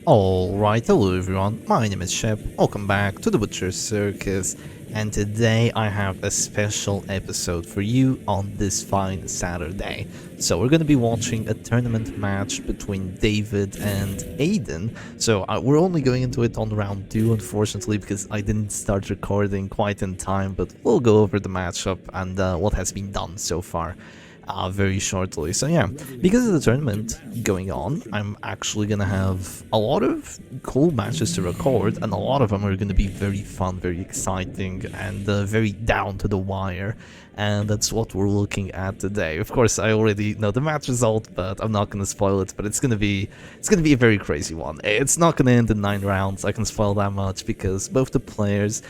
Alright, hello everyone, my name is Shep, welcome back to the Butcher Circus, and today I have a special episode for you on this fine Saturday. So we're going to be watching a tournament match between David and Aiden. So we're only going into it on round 2 unfortunately because I didn't start recording quite in time, but we'll go over the matchup and what has been done so far. Very shortly. So yeah, because of the tournament going on, I'm actually gonna have a lot of cool matches to record, and a lot of them are gonna be very fun, very exciting, and very down to the wire. And that's what we're looking at today. Of course, I already know the match result, but I'm not gonna spoil it. But it's gonna be a very crazy one. It's not gonna end in 9 rounds. I can spoil that much because both the players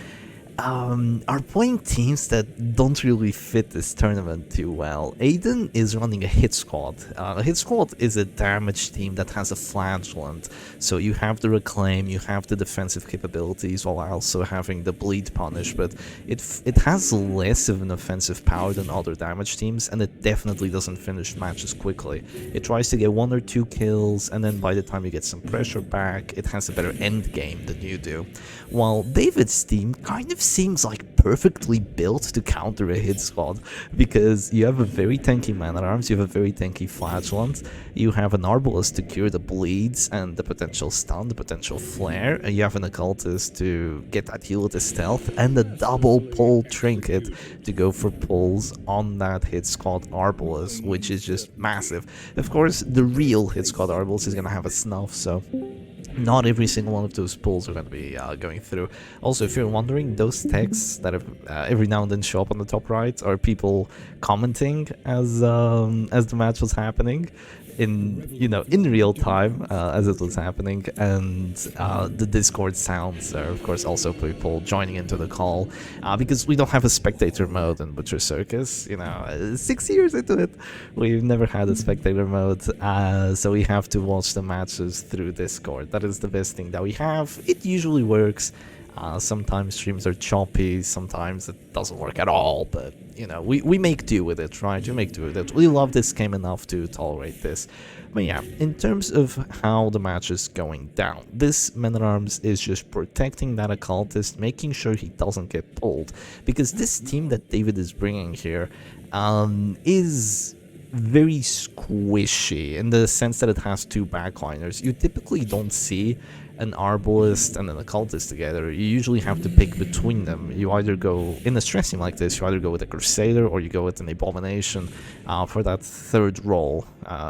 are playing teams that don't really fit this tournament too well. Aiden is running a hit squad. A hit squad is a damage team that has a flagellant, so you have the reclaim, you have the defensive capabilities while also having the bleed punish, but it has less of an offensive power than other damage teams, and it definitely doesn't finish matches quickly. It tries to get 1 or 2 kills, and then by the time you get some pressure back, it has a better end game than you do. While David's team kind of seems like perfectly built to counter a hit squad, because you have a very tanky man-at-arms, you have a very tanky flagellant, you have an arbalist to cure the bleeds and the potential stun, the potential flare, and you have an occultist to get that heal with the stealth, and a double pull trinket to go for pulls on that hit squad arbalist, which is just massive. Of course, the real hit squad arbalist is gonna have a snuff, so not every single one of those pulls are going to be going through. Also, if you're wondering, those texts that have every now and then show up on the top right are people commenting as the match was happening in real time as it was happening, and the Discord sounds are of course also people joining into the call because we don't have a spectator mode in Butcher Circus. 6 years into it, we've never had a spectator mode, so we have to watch the matches through Discord. That is the best thing that we have. It usually works. Sometimes streams are choppy, sometimes it doesn't work at all, but we make do with it, right? We make do with it. We love this game enough to tolerate this. But yeah, in terms of how the match is going down, this man-at-arms is just protecting that occultist, making sure he doesn't get pulled, because this team that David is bringing here is very squishy in the sense that it has 2 backliners. You typically don't see an arbalist and an occultist together. You usually have to pick between them. You either go, in a stress team like this, you either go with a Crusader or you go with an Abomination for that 3rd role,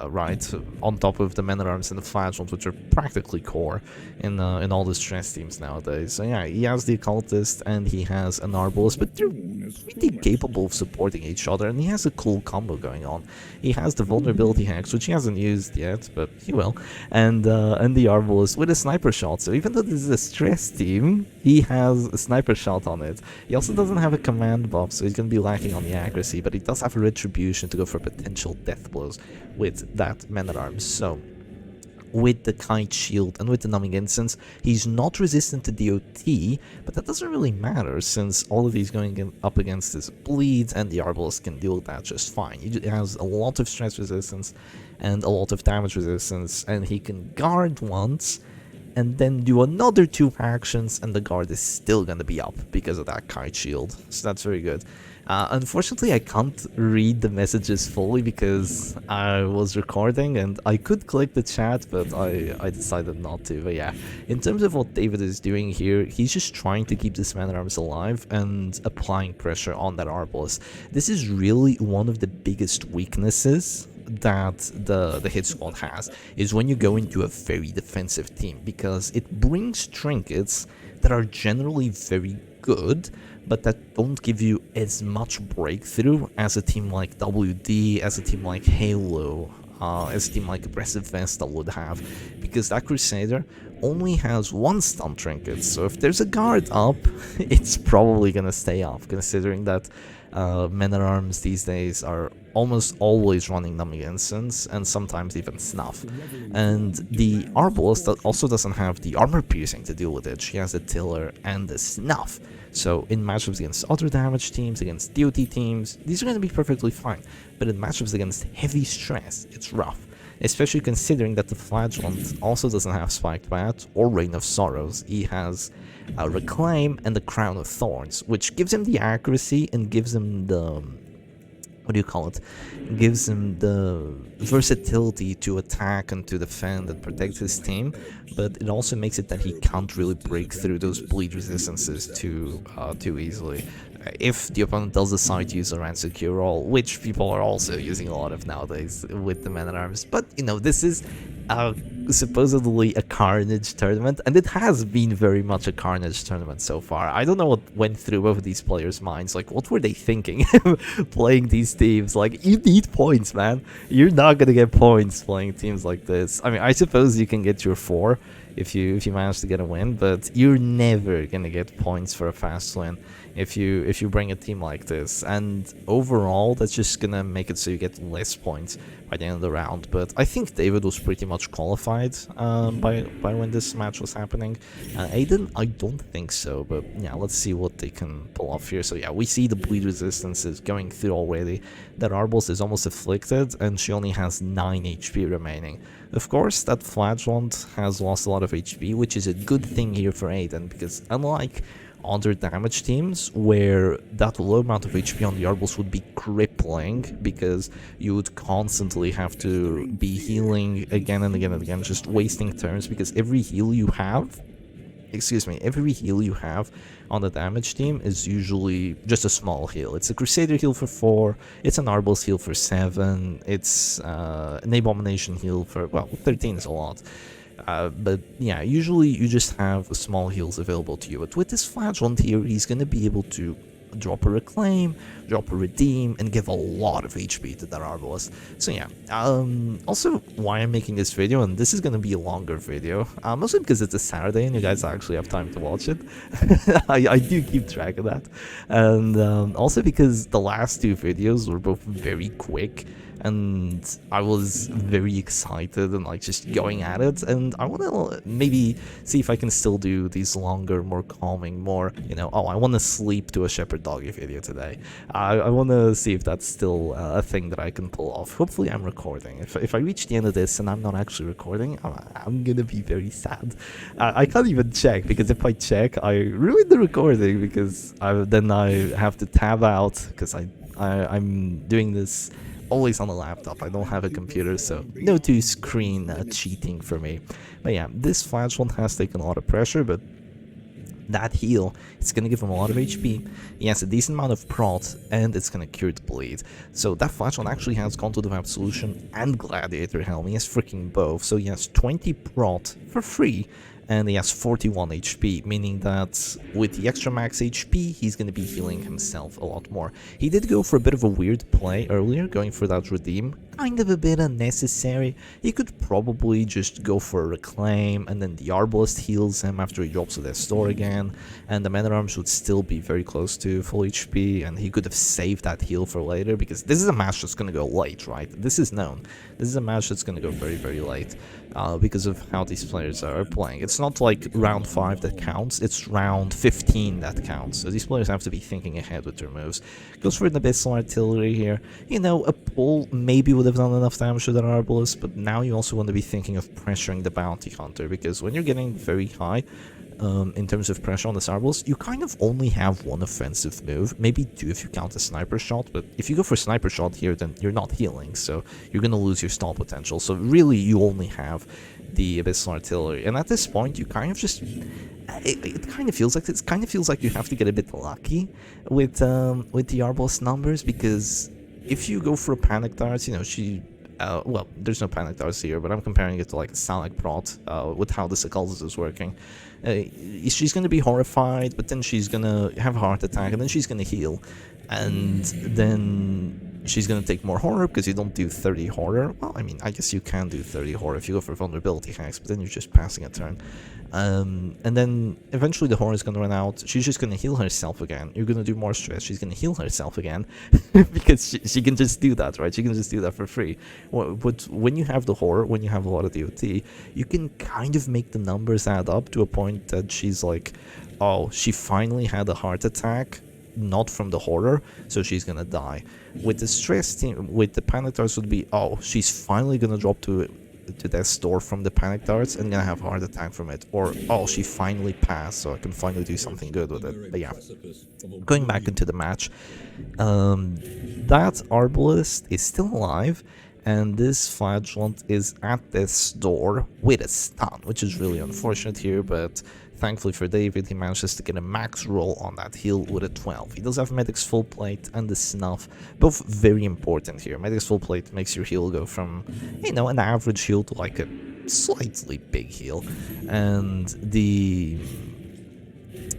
right, on top of the men-at-arms and the flagellant, which are practically core in all the stress teams nowadays. So yeah, he has the occultist and he has an arbalist, but they're really capable of supporting each other, and he has a cool combo going on. He has the vulnerability hacks, which he hasn't used yet, but he will, and the arbalist with a sniper shot. So even though this is a stress team, he has a sniper shot on it. He also doesn't have a command buff, so he's going to be lacking on the accuracy, but he does have a retribution to go for potential death blows with that man-at-arms. So with the kite shield and with the numbing incense, he's not resistant to DOT, but that doesn't really matter since all of these going up against his bleeds, and the arbalist can deal with that just fine. He has a lot of stress resistance and a lot of damage resistance, and he can guard once and then do another 2 actions, and the guard is still going to be up because of that kite shield. So that's very good. Unfortunately, I can't read the messages fully because I was recording and I could click the chat, but I decided not to. But yeah, in terms of what David is doing here, he's just trying to keep this man-at-arms alive and applying pressure on that arbalist. This is really one of the biggest weaknesses that the hit squad has, is when you go into a very defensive team, because it brings trinkets that are generally very good, but that don't give you as much breakthrough as a team like WD, as a team like Halo, as a team like Aggressive Vesta would have, because that Crusader only has 1 stun trinket, so if there's a guard up, it's probably gonna stay up, considering that men-at-arms these days are almost always running numbing incense and sometimes even snuff. And the arbalist also doesn't have the armor piercing to deal with it. She has the tiller and the snuff. So in matchups against other damage teams, against DOT teams, these are going to be perfectly fine. But in matchups against heavy stress, it's rough. especially considering that the Flagellant also doesn't have Spiked Bat or Rain of Sorrows. He has Reclaim and the Crown of Thorns, which gives him the accuracy and gives him the... what do you call it? Gives him the versatility to attack and to defend and protect his team, but it also makes it that he can't really break through those bleed resistances too easily. If the opponent does decide to use a Rancid Cure-All, which people are also using a lot of nowadays with the Man-at-Arms, but you know, this is supposedly a Carnage tournament, and it has been very much a Carnage tournament so far. I don't know what went through both of these players' minds. Like, what were they thinking playing these teams? Like, you need points, man. You're not gonna get points playing teams like this. I mean, I suppose you can get your 4 if you manage to get a win, but you're never gonna get points for a fast win if you bring a team like this. And overall, that's just gonna make it so you get less points by the end of the round. But I think David was pretty much qualified by when this match was happening. Aiden, I don't think so, but yeah, let's see what they can pull off here. So yeah, we see the bleed resistance is going through already. That Arbos is almost afflicted, and she only has 9 HP remaining. Of course, that Flagellant has lost a lot of HP, which is a good thing here for Aiden, because unlike other damage teams where that low amount of HP on the Arbos would be crippling, because you would constantly have to be healing again and again and again, just wasting turns, because every heal you have on the damage team is usually just a small heal. It's a Crusader heal for 4, it's an Arbos heal for 7, it's an Abomination heal for, well, 13 is a lot. But yeah, usually you just have small heals available to you. But with this Flagellant here, he's going to be able to drop a Reclaim, drop a Redeem, and give a lot of HP to that Arbalest. So yeah, also why I'm making this video, and this is going to be a longer video, mostly because it's a Saturday and you guys actually have time to watch it. I do keep track of that. And also because the last 2 videos were both very quick, and I was very excited and like just going at it, and I want to maybe see if I can still do these longer, more calming, more, you know, oh, I want to sleep to a Shepherd Doggy video today. I want to see if that's still a thing that I can pull off. Hopefully I'm recording. If I reach the end of this and I'm not actually recording, I'm gonna be very sad. I can't even check, because if I check, I ruin the recording, because then I have to tab out, because I'm doing this always on the laptop. I don't have a computer, so no 2-screen cheating for me. But yeah, this Flagellant has taken a lot of pressure, but that heal, it's going to give him a lot of HP, he has a decent amount of prot, and it's going to cure the bleed. So that Flagellant actually has Contour of Absolution and Gladiator Helm. He has freaking both, so he has 20 prot for free, and he has 41 HP, meaning that with the extra max HP, he's going to be healing himself a lot more. He did go for a bit of a weird play earlier, going for that Redeem, kind of a bit unnecessary. He could probably just go for a Reclaim, and then the Arbalest heals him after he drops to their store again, and the Man-at-Arms would still be very close to full HP, and he could have saved that heal for later, because this is a match that's going to go late, right? This is known. This is a match that's going to go very, very late, because of how these players are playing. It's not like round 5 that counts, it's round 15 that counts, so these players have to be thinking ahead with their moves. Goes for an Abyssal Artillery here. You know, a pull maybe would have done enough damage to that Arbalest, but now you also want to be thinking of pressuring the Bounty Hunter, because when you're getting very high in terms of pressure on the Arbalest, you kind of only have one offensive move, maybe 2 if you count a Sniper Shot, but if you go for Sniper Shot here, then you're not healing, so you're going to lose your stall potential. So really, you only have the Abyssal Artillery, and at this point, you kind of just... It kind of feels like you have to get a bit lucky with the Arbalest numbers, because if you go for a Panic Dart, you know, she... well, there's no Panic Darts here, but I'm comparing it to like Salic Prot with how this Occultist is working. She's going to be horrified, but then she's going to have a heart attack, and then she's going to heal. And then she's going to take more horror, because you don't do 30 horror. Well, I mean, I guess you can do 30 horror if you go for vulnerability hacks, but then you're just passing a turn. And then eventually the horror is going to run out. She's just going to heal herself again. You're going to do more stress. She's going to heal herself again, because she can just do that, right? She can just do that for free. But when you have the horror, when you have a lot of DOT, you can kind of make the numbers add up to a point that she's like, oh, she finally had a heart attack, not from the horror, so she's gonna die. With the stress team, with the panic darts would be, oh, she's finally gonna drop to death's door from the panic darts and gonna have a heart attack from it, or oh, she finally passed, so I can finally do something good with it. But yeah, going back into the match, that Arbalist is still alive, and this Flagellant is at death's door with a stun, which is really unfortunate here, but thankfully for David, he manages to get a max roll on that heal with a 12. He does have Medic's Full Plate and the Snuff, both very important here. Medic's Full Plate makes your heal go from, you know, an average heal to like a slightly big heal. And the...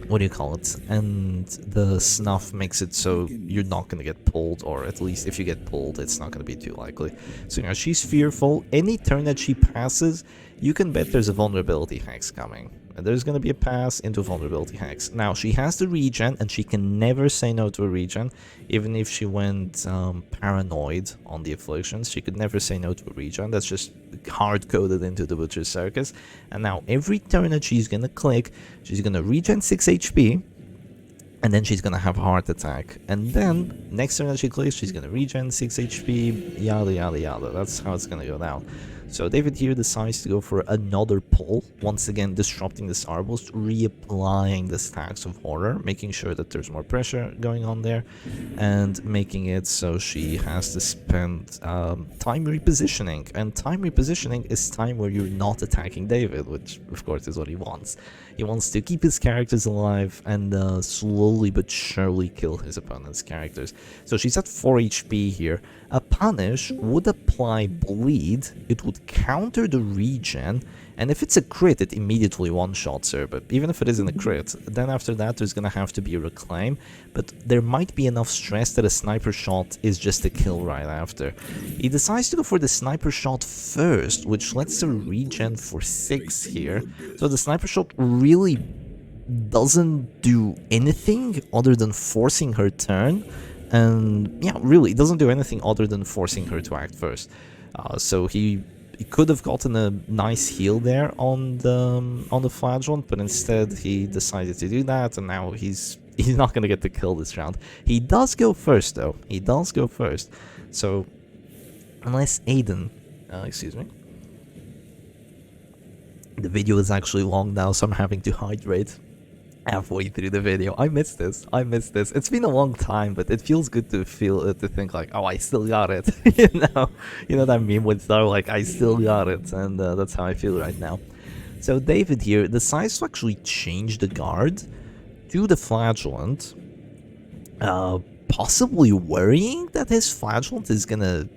what do you call it? And the Snuff makes it so you're not going to get pulled, or at least if you get pulled, it's not going to be too likely. So, you know, she's fearful. Any turn that she passes, you can bet there's a vulnerability hex coming. And there's going to be a pass into vulnerability hex. Now, she has the regen, and she can never say no to a regen. Even if she went paranoid on the afflictions, she could never say no to a regen. That's just hard-coded into the Butcher's Circus. And now, every turn that she's going to click, she's going to regen 6 HP, and then she's going to have a heart attack. And then, next turn that she clicks, she's going to regen 6 HP, yada yada yada. That's how it's going to go down. So David here decides to go for another pull, once again disrupting the Starburst, reapplying the stacks of horror, making sure that there's more pressure going on there, and making it so she has to spend time repositioning. And time repositioning is time where you're not attacking David, which of course is what he wants. He wants to keep his characters alive and slowly but surely kill his opponent's characters. So she's at 4 HP here. A punish would apply bleed, it would counter the regen, and if it's a crit, it immediately one-shots her. But even if it isn't a crit, then after that there's gonna have to be a reclaim, but there might be enough stress that a sniper shot is just a kill right after. He decides to go for the sniper shot first, which lets her regen for 6 here. So the sniper shot really doesn't do anything other than forcing her turn. And yeah, really, it doesn't do anything other than forcing her to act first. So he could have gotten a nice heal there on the Flagellant, but instead he decided to do that, and now he's not going to get the kill this round. He does go first, though. He does go first. So unless Aiden, excuse me, the video is actually long now, so I'm having to hydrate halfway through the video. I missed this. It's been a long time, but it feels good to think like, oh, I still got it. you know that meme with Star, like, I still got it, and that's how I feel right now. So David here decides to actually change the guard to the Flagellant, possibly worrying that his Flagellant is gonna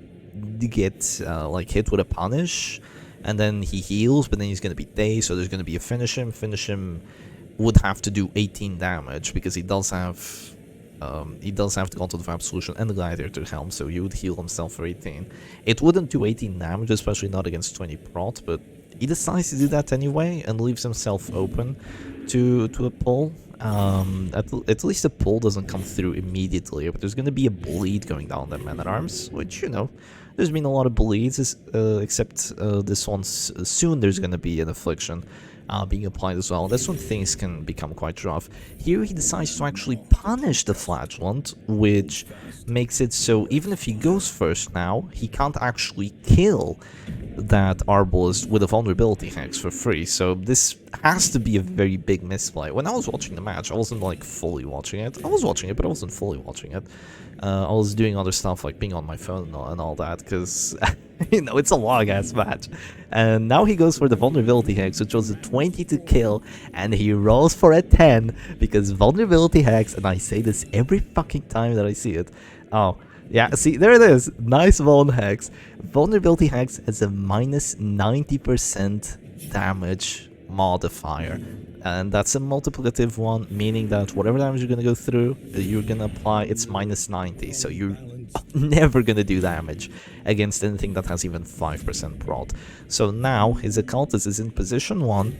get like hit with a punish, and then he heals, but then he's gonna be dazed, so there's gonna be a finish him would have to do 18 damage, because he does have the Gauntlet of Absolution and the Gladiator Helm, so he would heal himself for 18. It wouldn't do 18 damage, especially not against 20 prot, but he decides to do that anyway and leaves himself open to a pull. At least the pull doesn't come through immediately, but there's going to be a bleed going down the Man-at-Arms, which, you know, there's been a lot of bleeds, except this one soon there's going to be an Affliction being applied as well. That's when things can become quite rough. Here he decides to actually punish the Flagellant, which makes it so even if he goes first now, he can't actually kill that Arbalist with a vulnerability hex for free. So this has to be a very big misplay. When I was watching the match, I wasn't like fully watching it. I was watching it, but I wasn't fully watching it. I was doing other stuff like being on my phone and all that, because you know, it's a long-ass match. And now he goes for the vulnerability hex, which was a 20 to kill, and he rolls for a 10, because vulnerability hex, and I say this every fucking time that I see it. Oh, yeah, see, there it is. Nice Vuln hex. Vulnerability hex has a minus 90% damage modifier. And that's a multiplicative one, meaning that whatever damage you're gonna go through, you're gonna apply, it's minus 90. So you're never gonna do damage against anything that has even 5% prot. So now his occultist is in position 1,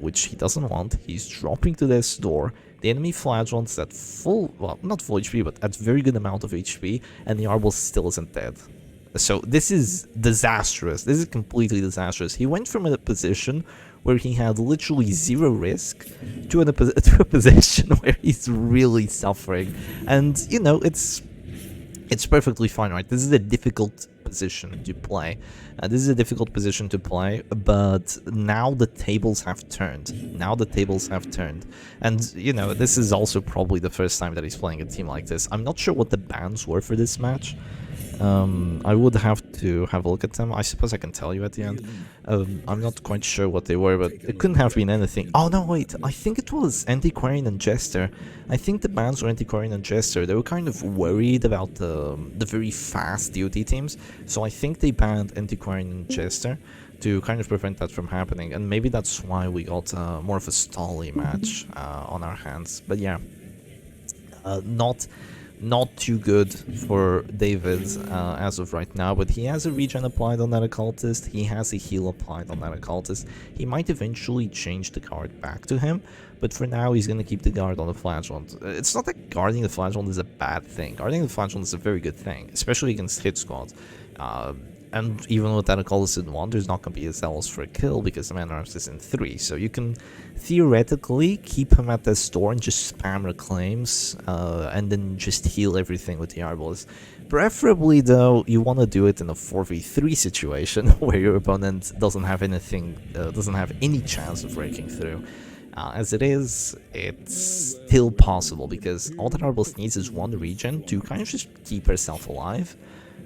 which he doesn't want. He's dropping to this door. The enemy Flagellant's at full, well, not full HP, but at very good amount of HP, and the Arbal still isn't dead. So this is disastrous. This is completely disastrous. He went from a position where he had literally zero risk to to a position where he's really suffering. And, you know, it's perfectly fine, right? This is a difficult position to play. This is a difficult position to play, but now the tables have turned. Now the tables have turned. And, you know, this is also probably the first time that he's playing a team like this. I'm not sure what the bans were for this match. I would have to have a look at them. I suppose I can tell you at the end. I'm not quite sure what they were, but it couldn't have been anything. Oh no, wait, I think it was Antiquarian and Jester. I think the bans were Antiquarian and Jester. They were kind of worried about the very fast DOT teams, so I think they banned Antiquarian and Jester to kind of prevent that from happening, and maybe that's why we got more of a stally match on our hands. But yeah, not too good for David as of right now, but he has a regen applied on that occultist, he has a heal applied on that occultist. He might eventually change the guard back to him, but for now he's going to keep the guard on the flagellant. It's not that guarding the flagellant is a bad thing. Guarding the flagellant is a very good thing, especially against hit squads. And even with that occultist in 1, there's not going to be a zealous for a kill because the man-at-arms is in 3. So you can theoretically keep him at this door and just spam reclaims and then just heal everything with the Arbalist. Preferably, though, you want to do it in a 4v3 situation where your opponent doesn't have anything, doesn't have any chance of breaking through. As it is, it's still possible because all that Arbalist needs is 1 regen to kind of just keep herself alive.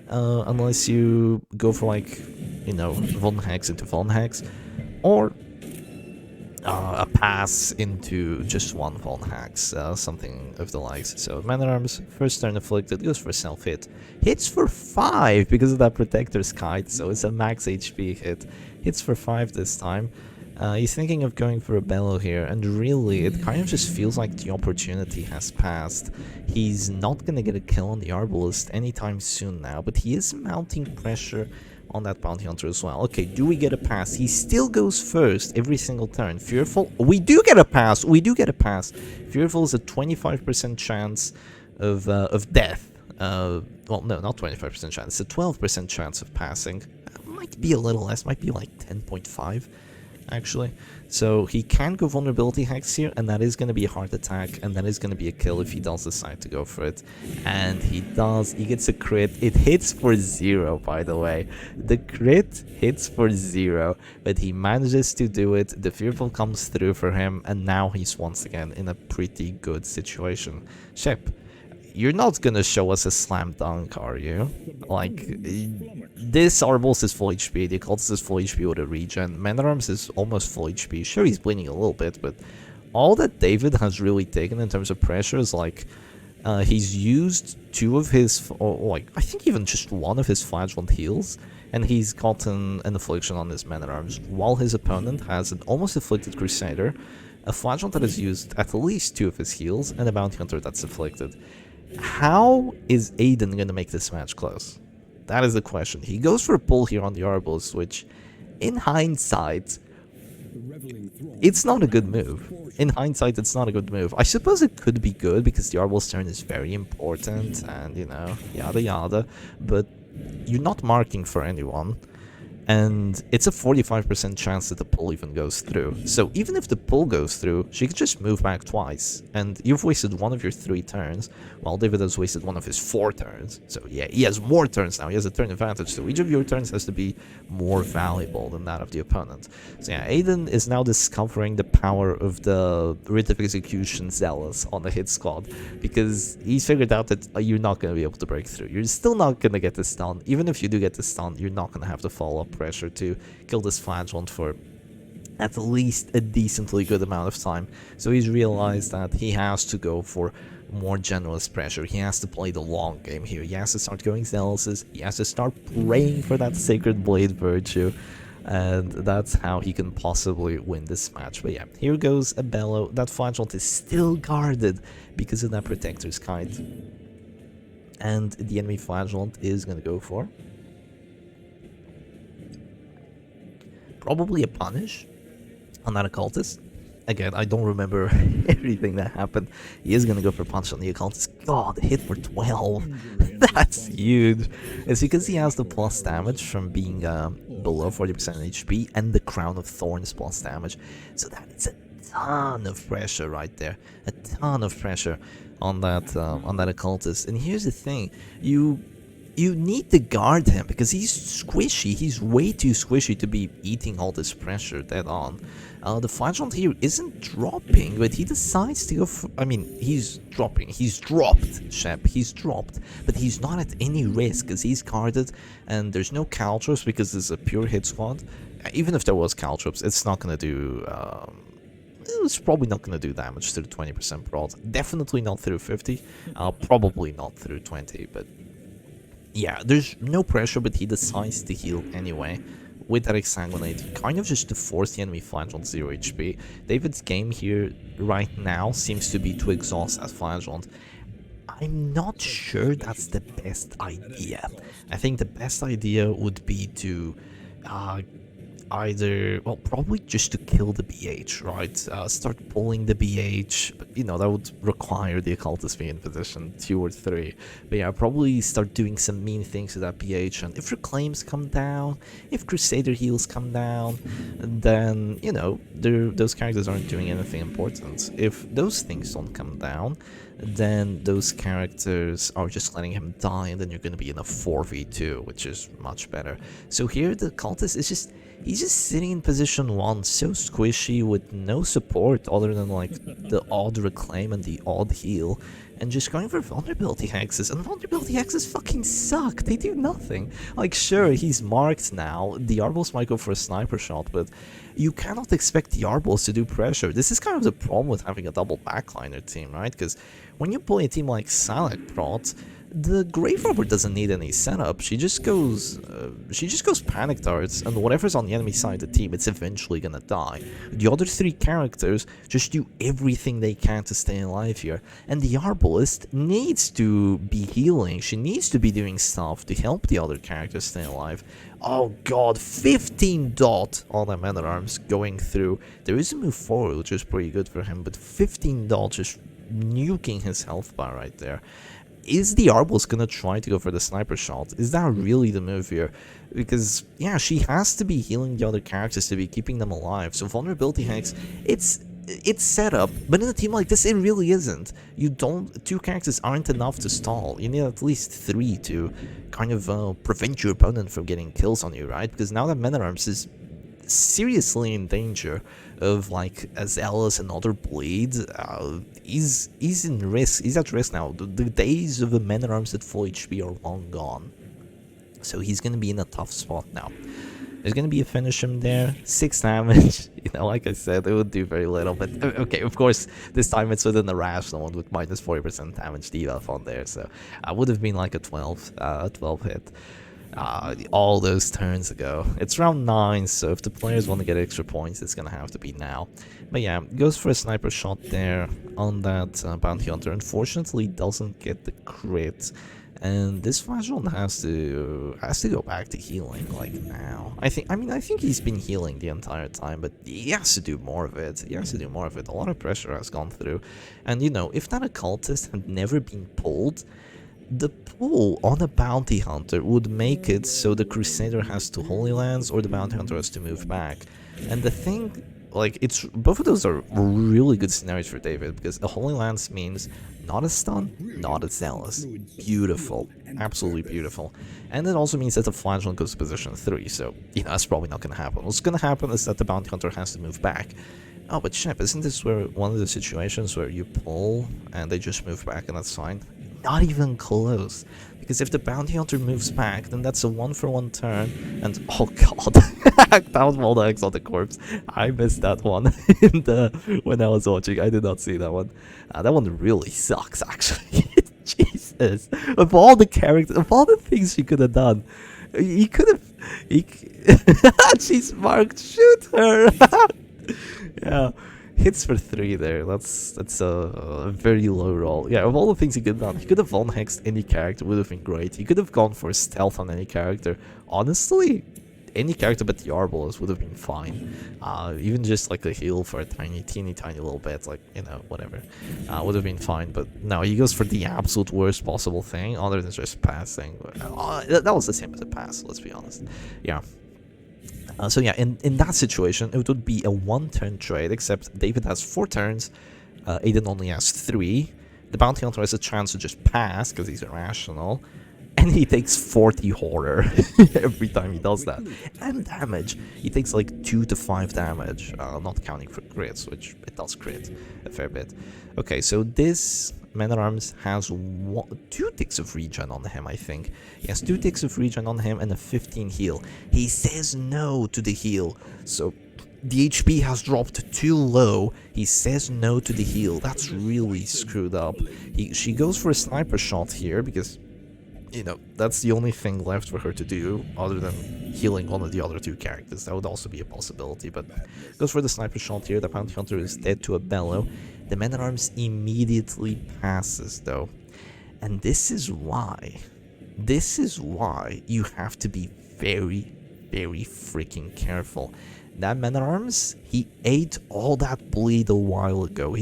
Unless you go for, like, you know, Von Hex into Von Hex, or a pass into just 1 Von Hex, something of the likes. So Man-at-Arms, first turn afflicted, goes for self-hit. Hits for 5 because of that Protector's Kite, so it's a max HP hit. Hits for 5 this time. He's thinking of going for a bellow here, and really, it kind of just feels like the opportunity has passed. He's not gonna get a kill on the Arbalist anytime soon now, but he is mounting pressure on that Bounty Hunter as well. Okay, do we get a pass? He still goes first every single turn. Fearful, we do get a pass! We do get a pass! Fearful is a 25% chance of death. Well, no, not 25% chance, it's a 12% chance of passing. Might be a little less, might be like 10.5. Actually, so he can go vulnerability hex here, and that is going to be a heart attack, and that is going to be a kill if he does decide to go for it. And he does. He gets a crit. It hits for 0, by the way. The crit hits for 0, but he manages to do it. The Fearful comes through for him, and now he's once again in a pretty good situation. Shep, you're not gonna show us a slam dunk, are you? Like, this Arbalist is full HP, the Occultist is full HP with a regen, Man-at-Arms is almost full HP, sure he's bleeding a little bit, but all that David has really taken in terms of pressure is like, he's used 2 of his, or like, I think even just 1 of his flagellant heals, and he's gotten an affliction on his Man-at-Arms, while his opponent has an almost afflicted Crusader, a flagellant that has used at least 2 of his heals, and a Bounty Hunter that's afflicted. How is Aiden going to make this match close? That is the question. He goes for a pull here on the Arbalist, which, in hindsight, it's not a good move. In hindsight, it's not a good move. I suppose it could be good because the Arbalist turn is very important and, you know, yada yada, but you're not marking for anyone. And it's a 45% chance that the pull even goes through. So even if the pull goes through, she could just move back twice. And you've wasted 1 of your 3 turns, while David has wasted 1 of his 4 turns. So yeah, he has more turns now. He has a turn advantage. So each of your turns has to be more valuable than that of the opponent. So yeah, Aiden is now discovering the power of the Writ of Execution Zealous on the hit squad. Because he's figured out that you're not going to be able to break through. You're still not going to get the stun. Even if you do get the stun, you're not going to have the follow-up pressure to kill this flagellant for at least a decently good amount of time. So he's realized that he has to go for more generous pressure. He has to play the long game here. He has to start going zealouses. He has to start praying for that Sacred Blade virtue. And that's how he can possibly win this match. But yeah, here goes a bellow. That flagellant is still guarded because of that Protector's Kite. And the enemy flagellant is going to go for probably a punish on that occultist. Again, I don't remember everything that happened. He is going to go for punch on the occultist. God, hit for 12. That's huge. It's because he has the plus damage from being below 40% HP, and the Crown of Thorns plus damage. So that is a ton of pressure right there, a ton of pressure on that occultist. And here's the thing, you need to guard him because he's squishy. He's way too squishy to be eating all this pressure dead on. The flagellant here isn't dropping, but he decides to go for, I mean, he's dropping. He's dropped, Shep. He's dropped. But he's not at any risk because he's guarded and there's no caltrops because it's a pure hit squad. Even if there was caltrops, it's not going to do... it's probably not going to do damage through 20% prod. Definitely not through 50. Probably not through 20, but... yeah, there's no pressure, but he decides to heal anyway with that Exsanguinate, kind of just to force the enemy flagellant 0 HP. David's game here right now seems to be to exhaust that flagellant. I'm not sure that's the best idea. I think the best idea would be to either, well, probably just to kill the BH, right? Start pulling the BH, but, you know, that would require the occultist being in position 2 or 3. But yeah, probably start doing some mean things to that BH, and if Reclaims come down, if Crusader heals come down, then, you know, those characters aren't doing anything important. If those things don't come down, then those characters are just letting him die, and then you're going to be in a 4v2, which is much better. So here the cultist is just... he's just sitting in position 1, so squishy, with no support other than like the odd reclaim and the odd heal, and just going for vulnerability hexes, and vulnerability hexes fucking suck, they do nothing. Like, sure, he's marked now, the Arbals might go for a sniper shot, but you cannot expect the Arbals to do pressure. This is kind of the problem with having a double backliner team, right? Because when you play a team like Salak Prot, the Grave Robber doesn't need any setup. She just goes panic darts, and whatever's on the enemy side of the team, it's eventually gonna die. The other 3 characters just do everything they can to stay alive here, and the Arbalist needs to be healing. She needs to be doing stuff to help the other characters stay alive. Oh god, 15 dot on the Man at Arms going through. There is a move forward, which is pretty good for him, but 15 dot just nuking his health bar right there. Is the Arbals gonna try to go for the sniper shot? Is that really the move here? Because, yeah, she has to be healing the other characters to be keeping them alive. So vulnerability hex, it's set up, but in a team like this, it really isn't. 2 characters aren't enough to stall. You need at least 3 to kind of prevent your opponent from getting kills on you, right? Because now that Men at Arms is seriously in danger of like Zealous and other bleeds, he's in risk. He's at risk now. The days of the Men at Arms at full HP are long gone, so he's gonna be in a tough spot now. There's gonna be a finish him there, 6 damage. You know, like I said, it would do very little, but okay, of course, this time it's within the rational one with minus 40% damage debuff on there, so I would have been like a 12 hit. All those turns ago. It's round 9, so if the players want to get extra points, it's gonna have to be now. But yeah, goes for a sniper shot there on that bounty hunter. Unfortunately, doesn't get the crit, and this flagellant has to go back to healing like now. I think he's been healing the entire time, but he has to do more of it. A lot of pressure has gone through, and you know, if that occultist had never been pulled, the pull on a bounty hunter would make it so the Crusader has to Holy Lands or the bounty hunter has to move back. And the thing, like, it's both of those are really good scenarios for David, because the Holy Lands means not a stun, not a zealous. Beautiful, absolutely beautiful. And it also means that the flagellant goes to position 3, so you know that's probably not gonna happen. What's gonna happen is that the bounty hunter has to move back. Oh, but Shep, isn't this where one of the situations where you pull and they just move back and that's fine? Not even close, because if the bounty hunter moves back, then that's a 1-for-1 turn, and oh god, that was all the X on the corpse. I missed that one when I was watching. I did not see that one. That one really sucks, actually. Jesus, of all the characters, of all the things she could have done, he could have. She's marked. Shoot her. Yeah. Hits for 3 there. That's a very low roll. Yeah, of all the things he could have done, he could have one-hexed any character, would have been great. He could have gone for stealth on any character. Honestly, any character but the Arbalist would have been fine. Even just like a heal for a teeny little bit, like, you know, whatever. Would have been fine, but no, he goes for the absolute worst possible thing, other than just passing. That was the same as a pass, let's be honest. Yeah. So yeah, in that situation, it would be a one-turn trade, except David has 4 turns, Aiden only has 3. The bounty hunter has a chance to just pass, because he's irrational, and he takes 40 horror every time he does that. And damage. He takes like 2 to 5 damage, not counting for crits, which it does crit a fair bit. Okay, so this Man-at-Arms has 2 ticks of regen on him, I think. He has 2 ticks of regen on him and a 15 heal. He says no to the heal, so the HP has dropped too low. He says no to the heal. That's really screwed up. She goes for a sniper shot here because, you know, that's the only thing left for her to do other than healing one of the other 2 characters. That would also be a possibility, but goes for the sniper shot here. The bounty hunter is dead to a bellow. The Man-at-Arms immediately passes though, and this is why you have to be very, very freaking careful. That Man-at-Arms, he ate all that bleed a while ago.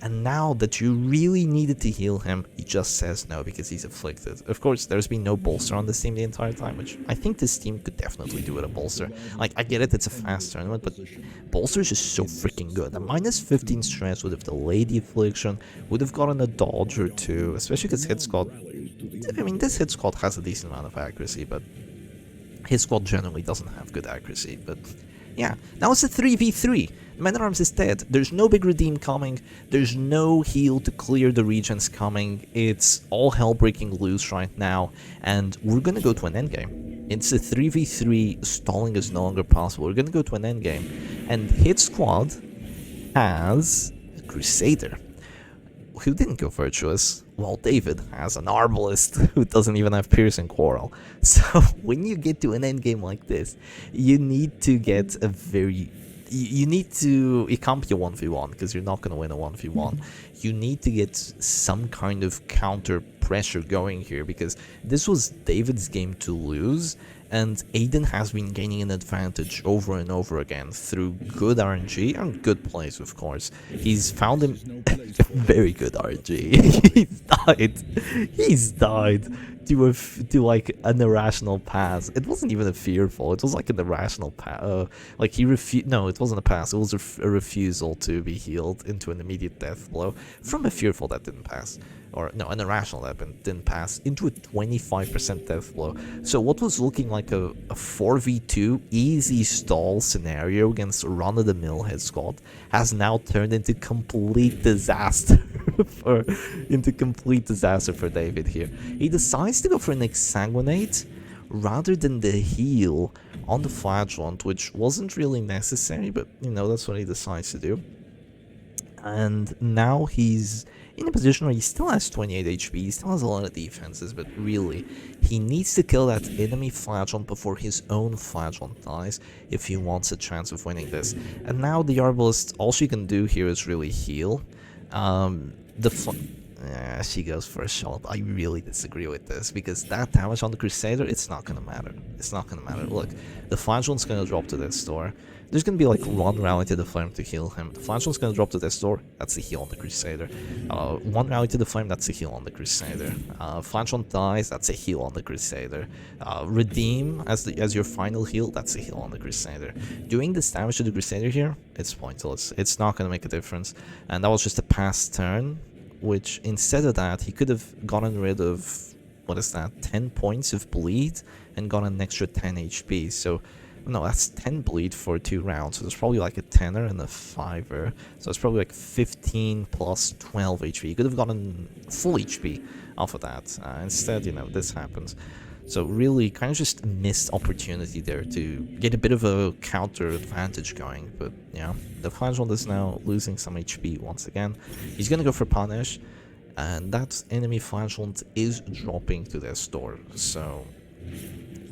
And now that you really needed to heal him, he just says no because he's afflicted. Of course, there's been no bolster on this team the entire time, which I think this team could definitely do with a bolster. Like, I get it, it's a fast tournament, but bolster is just so freaking good. A minus 15 stress would have delayed the affliction, would have gotten a dodge or 2, especially because hit squad, I mean, this hit squad has a decent amount of accuracy, but his squad generally doesn't have good accuracy. But yeah, now it's a 3v3. Man-at-Arms is dead. There's no big redeem coming. There's no heal to clear the regions coming. It's all hell breaking loose right now, and we're gonna go to an endgame. It's a 3v3. Stalling is no longer possible. We're gonna go to an endgame, and his squad has a Crusader who didn't go virtuous, while David has an Arbalist who doesn't even have Piercing Quarrel. So when you get to an endgame like this, you need to get a very... You need to... It can't be a 1v1, because you're not going to win a 1v1. You need to get some kind of counter pressure going here, because this was David's game to lose, and Aiden has been gaining an advantage over and over again through good RNG and good plays, of course. He's found him very good RNG. He's died to like an irrational pass. It wasn't even a fearful. It was like an irrational pass. Like he refused. No, it wasn't a pass. It was a refusal to be healed into an immediate death blow from a fearful that didn't pass. Or no, an irrational weapon didn't pass into a 25% death blow. So what was looking like a 4v2 easy stall scenario against run-of-the-mill head squad has now turned into complete disaster for David here. He decides to go for an exsanguinate rather than the heal on the flagellant, which wasn't really necessary, but you know, that's what he decides to do. And now he's in a position where he still has 28 HP, he still has a lot of defenses, but really, he needs to kill that enemy flagellant before his own flagellant dies if he wants a chance of winning this. And now the Arbalist, all she can do here is really heal. She goes for a shot. I really disagree with this, because that damage on the Crusader, it's not gonna matter. It's not gonna matter. Look, the flagellant's gonna drop to this door. There's gonna be like one rally to the flame to heal him. The flagellant's gonna drop to this door. That's a heal on the Crusader. One rally to the flame. That's a heal on the Crusader. Flagellant dies. That's a heal on the Crusader. Redeem as your final heal. That's a heal on the Crusader. Doing this damage to the Crusader here, it's pointless. It's not gonna make a difference. And that was just a past turn, which instead of that, he could have gotten rid of, what is that, 10 points of bleed and gotten an extra 10 HP. So, no, that's 10 bleed for 2 rounds. So there's probably like a 10er and a 5er. So it's probably like 15 plus 12 HP. He could have gotten full HP off of that. Instead, you know, this happens. So really, kind of just missed opportunity there to get a bit of a counter advantage going. But yeah, the Flagellant is now losing some HP once again. He's gonna go for Punish, and that enemy Flagellant is dropping to their store. So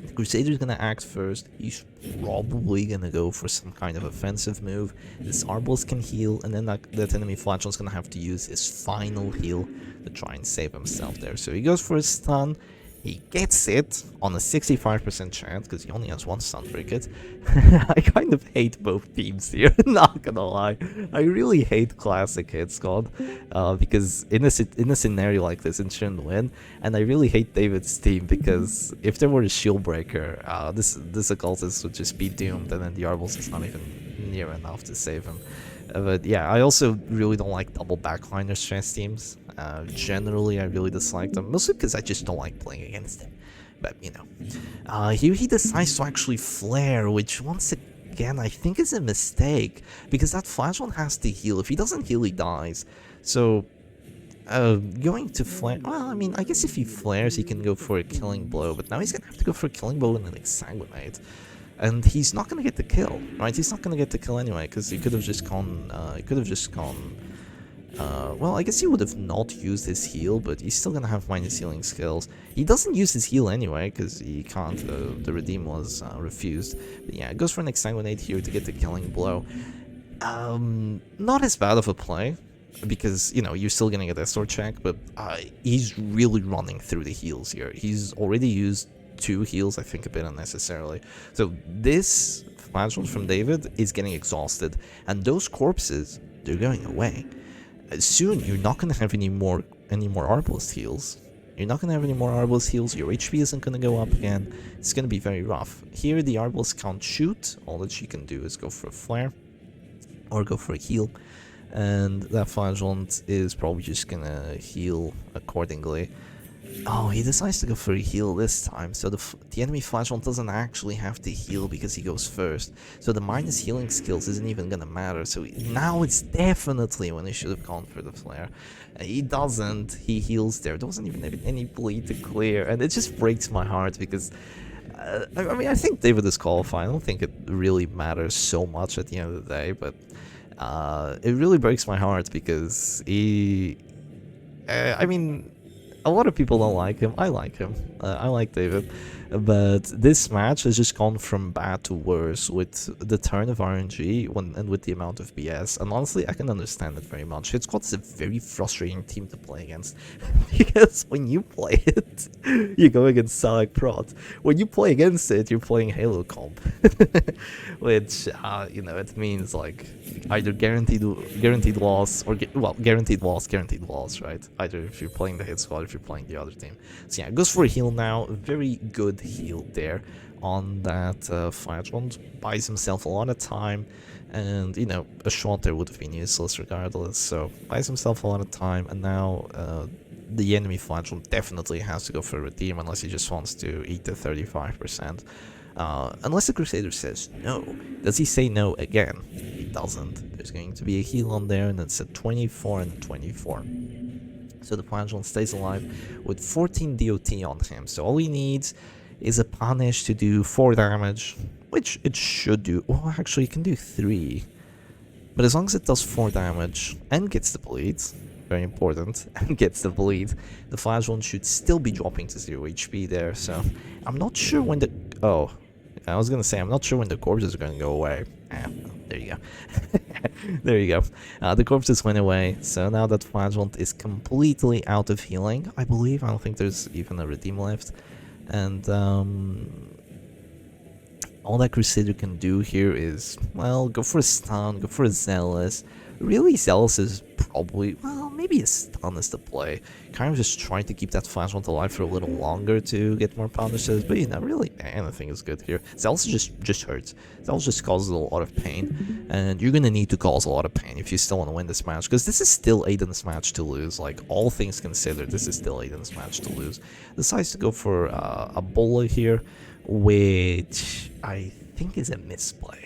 the Crusader is gonna act first. He's probably gonna go for some kind of offensive move. This Arbalist can heal, and then that enemy Flagellant is gonna have to use his final heal to try and save himself there. So he goes for a stun. He gets it on a 65% chance because he only has one stun frigate. I kind of hate both teams here, not gonna lie. I really hate classic hit squad because in a scenario like this, it shouldn't win. And I really hate David's team because if there were a shield breaker, this occultist would just be doomed, and then the Arbals is not even near enough to save him. But yeah, I also really don't like double backliner stress teams. Generally, I really dislike them, mostly because I just don't like playing against them. But, you know. Here he decides to actually flare, which once again I think is a mistake, because that flash one has to heal. If he doesn't heal, he dies. So, going to flare, well, I mean, I guess if he flares, he can go for a killing blow, but now he's gonna have to go for a killing blow and then exsanguinate. And he's not gonna get the kill, right? He's not gonna get the kill anyway, because he could have just gone, well, I guess he would have not used his heal, but he's still gonna have minus healing skills. He doesn't use his heal anyway, because he can't, the redeem was refused. But yeah, it goes for an exsanguinate here to get the killing blow. Not as bad of a play, because, you know, you're still gonna get a sword check, but he's really running through the heals here. He's already used 2 heals, I think a bit unnecessarily. So this flashlight from David is getting exhausted, and those corpses, they're going away. Soon you're not going to have any more Arbalest heals. You're not going to have any more Arbalest heals, your HP isn't going to go up again, it's going to be very rough. Here the Arbalest can't shoot, all that she can do is go for a flare, or go for a heal, and that Flagellant is probably just going to heal accordingly. Oh, he decides to go for a heal this time, so the enemy Flagellant doesn't actually have to heal because he goes first. So the minus healing skills isn't even gonna matter, so now it's definitely when he should have gone for the flare. He doesn't, he heals there, doesn't even have any bleed to clear, and it just breaks my heart because... I mean, I think David is qualified, I don't think it really matters so much at the end of the day, but it really breaks my heart because he... I mean... A lot of people don't like him. I like him. I like David. But this match has just gone from bad to worse with the turn of RNG and with the amount of BS. And honestly, I can understand it very much. Hit Squad's a very frustrating team to play against. Because when you play it, you go against Salak Prot. When you play against it, you're playing Halo comp. Which, you know, it means like either guaranteed loss or, well, guaranteed loss, right? Either if you're playing the Hit Squad, if you're playing the other team. So yeah, goes for a heal now. Very good heal there on that Flagellant. Buys himself a lot of time, and you know, a shot there would have been useless regardless, so buys himself a lot of time, and now the enemy Flagellant definitely has to go for a redeem unless he just wants to eat the 35%. Unless the Crusader says no. Does he say no again? He doesn't. There's going to be a heal on there, and it's a 24 and a 24. So the Flagellant stays alive with 14 DOT on him. So all he needs is a punish to do 4 damage, which it should do. Well, actually, it can do 3. But as long as it does 4 damage and gets the bleed, very important, and gets the bleed, the Flagellant should still be dropping to 0 HP there. So I'm not sure when the... Oh, I was going to say, I'm not sure when the corpses are going to go away. There you go. There you go. The corpses went away, so now that Flagellant is completely out of healing, I believe. I don't think there's even a redeem left. And all that Crusader can do here is, well, go for a stun, go for a Zealous. Really, Zealous is probably, well, maybe a stun is the play. Kind of just trying to keep that Flagellant alive for a little longer to get more punishes, but you know, really, anything is good here. Zealous just hurts. Zealous just causes a lot of pain, and you're gonna need to cause a lot of pain if you still want to win this match, because this is still Aiden's match to lose. Like, all things considered, this is still Aiden's match to lose. Decides to go for a bullet here, which I think is a misplay.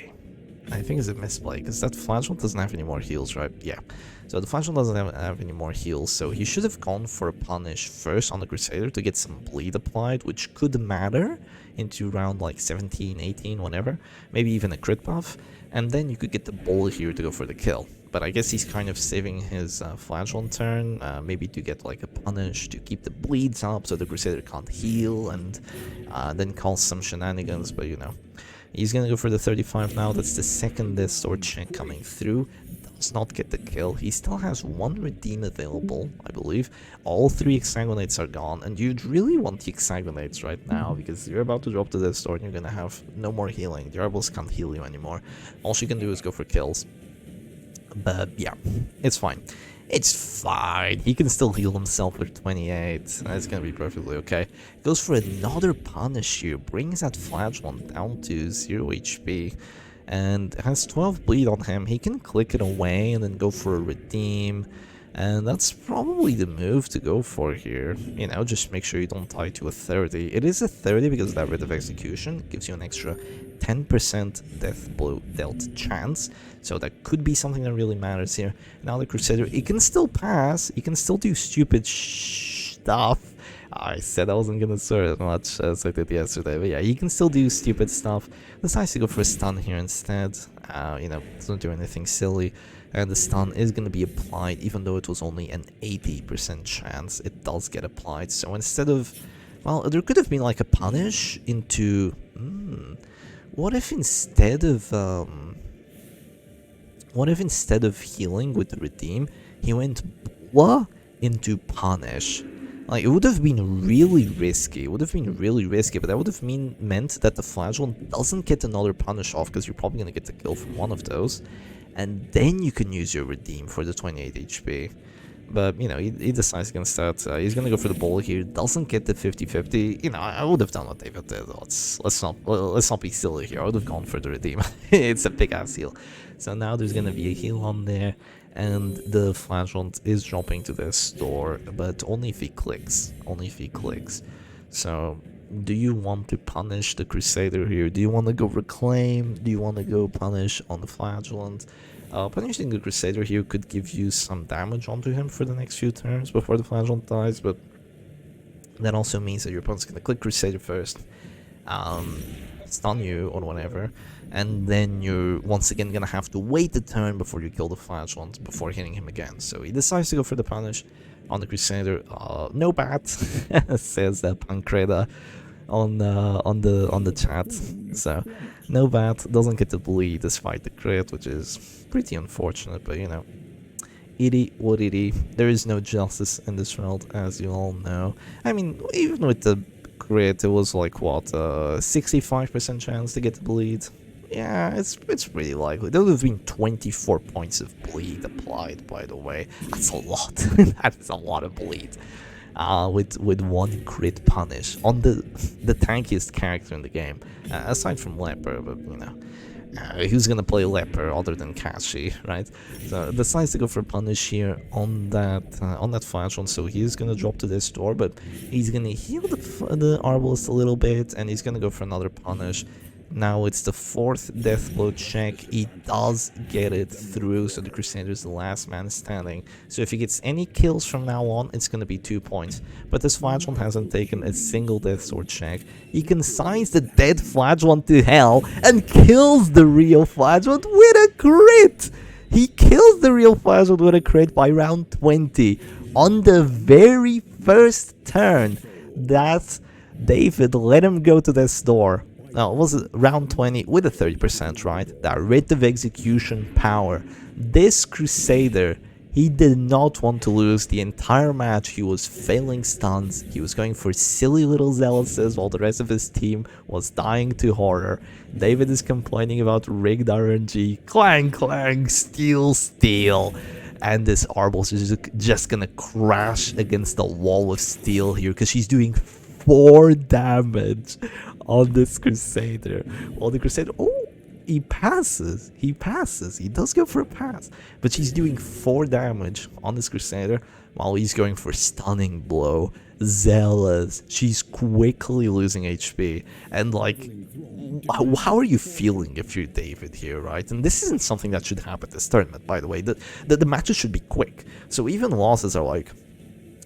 I think it's a misplay, because that Flagellant doesn't have any more heals, right? Yeah. So the Flagellant doesn't have any more heals, so he should have gone for a punish first on the Crusader to get some bleed applied, which could matter into round like 17, 18, whatever. Maybe even a crit buff, and then you could get the bullet here to go for the kill. But I guess he's kind of saving his Flagellant turn, maybe to get like a punish to keep the bleeds up so the Crusader can't heal, and then cause some shenanigans, but you know. He's gonna go for the 35 now. That's the second sword check coming through. does not get the kill. He still has 1 redeem available, I believe. All 3 hexagonates are gone, and you'd really want the hexagonates right now, because you're about to drop to this door and you're gonna have no more healing. The Arbals can't heal you anymore. All she can do is go for kills. But yeah, it's fine. It's fine. He can still heal himself with 28. It's gonna be perfectly okay. Goes for another punish here. Brings that flagellant down to 0 HP. And has 12 bleed on him. He can click it away and then go for a redeem. And that's probably the move to go for here. You know, just make sure you don't die to a 30. It is a 30 because of that Writ of Execution. It gives you an extra 10% death blow dealt chance. So that could be something that really matters here. Now the Crusader, he can still pass. He can still do stupid stuff. I said I wasn't gonna swear as much as I did yesterday, but yeah, he can still do stupid stuff. Decides to go for a stun here instead. You know, doesn't do anything silly. And the stun is going to be applied, even though it was only an 80% chance, it does get applied. So instead of, well, there could have been like a punish into, what if instead of healing with the redeem, he went blah into punish? Like, it would have been really risky. But that would have meant that the flagellant doesn't get another punish off, because you're probably going to get the kill from one of those. And then you can use your redeem for the 28 HP. But, you know, he decides against that. He's going to go for the ball here. Doesn't get the 50-50. You know, I would have done what David did. Let's not be silly here. I would have gone for the redeem. It's a big-ass heal. So now there's going to be a heal on there. And the flagellant is dropping to this door. But only if he clicks. So, do you want to punish the Crusader here? Do you want to go reclaim? Do you want to go punish on the flagellant? Punishing the Crusader here could give you some damage onto him for the next few turns before the flagellant dies, but that also means that your opponent's going to click Crusader first, stun you or whatever, and then you're once again going to have to wait a turn before you kill the flagellant before hitting him again. So he decides to go for the punish on the Crusader. No bat, says Pancreda on the chat. So no bat, doesn't get the bleed despite the crit, which is pretty unfortunate, but you know, itty what itty. There is no justice in this world, as you all know. I mean, even with the crit, it was like what, 65% chance to get the bleed. Yeah, it's pretty likely. There would have been 24 points of bleed applied, by the way. That's a lot. That is a lot of bleed. With one crit punish on the tankiest character in the game, aside from Leper, but you know, who's gonna play Leper other than Kashi, right? So decides to go for a punish here on that flagellant. So he's gonna drop to this door, but he's gonna heal the Arbalist a little bit, and he's gonna go for another punish. Now it's the 4th death blow check. He does get it through, so the Crusader is the last man standing. So if he gets any kills from now on, it's going to be 2 points. But this flagellant hasn't taken a single death sword check. He consigns the dead flagellant to hell and kills the real flagellant with a crit! He kills the real flagellant with a crit by round 20 on the very first turn that David let him go to this door. No, it was round 20 with a 30%, right? That Writ of Execution power. This Crusader, he did not want to lose the entire match. He was failing stuns. He was going for silly little zealousness while the rest of his team was dying to horror. David is complaining about rigged RNG. Clang, clang, steal, steal. And this Arbals is just gonna crash against the wall of steel here because she's doing 4 damage on this Crusader. Well, the Crusader, oh, he passes. He does go for a pass, but she's doing 4 damage on this Crusader while he's going for stunning blow. Zealous. She's quickly losing HP, and like, how are you feeling if you're David here, right? And this isn't something that should happen this tournament, by the way. The matches should be quick, so even losses are like,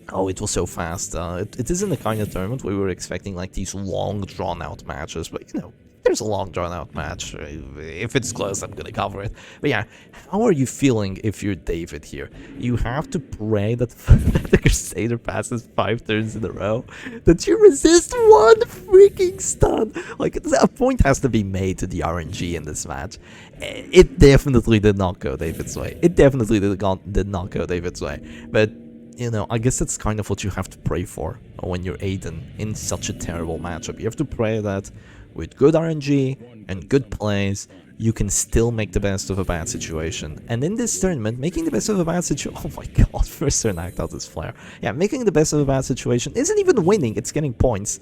oh, it was so fast. It isn't the kind of tournament where we were expecting like these long, drawn-out matches, but you know, there's a long drawn out match. If it's close, I'm gonna cover it. But yeah, how are you feeling if you're David here? You have to pray that the Crusader passes 5 turns in a row, that you resist one freaking stun. Like, a point has to be made to the RNG in this match. It definitely did not go David's way. It definitely did not go David's way. But you know, I guess that's kind of what you have to pray for when you're Aiden in such a terrible matchup. You have to pray that with good RNG and good plays, you can still make the best of a bad situation. And in this tournament, making the best of a bad situation... Oh my god, first turn act out this flare. Yeah, making the best of a bad situation isn't even winning, it's getting points.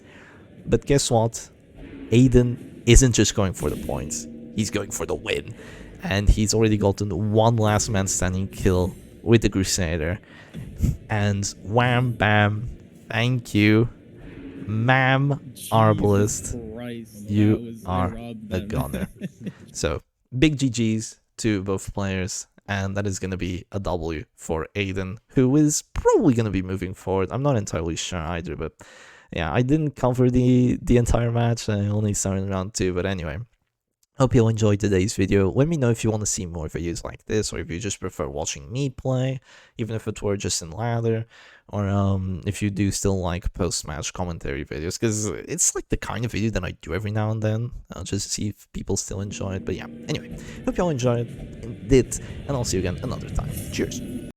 But guess what? Aiden isn't just going for the points, he's going for the win. And he's already gotten one last man standing kill with the Crusader. And wham bam, thank you, ma'am Arbalist, you are a gunner. So big GG's to both players, and that is going to be a W for Aiden, who is probably going to be moving forward. I'm not entirely sure either, but yeah, I didn't cover the entire match. I only started round 2, but anyway. Hope you all enjoyed today's video. Let me know if you want to see more videos like this, or if you just prefer watching me play, even if it were just in ladder, or if you do still like post-match commentary videos, because it's like the kind of video that I do every now and then. I'll just see if people still enjoy it. But yeah, anyway, hope you all enjoyed it, and I'll see you again another time. Cheers.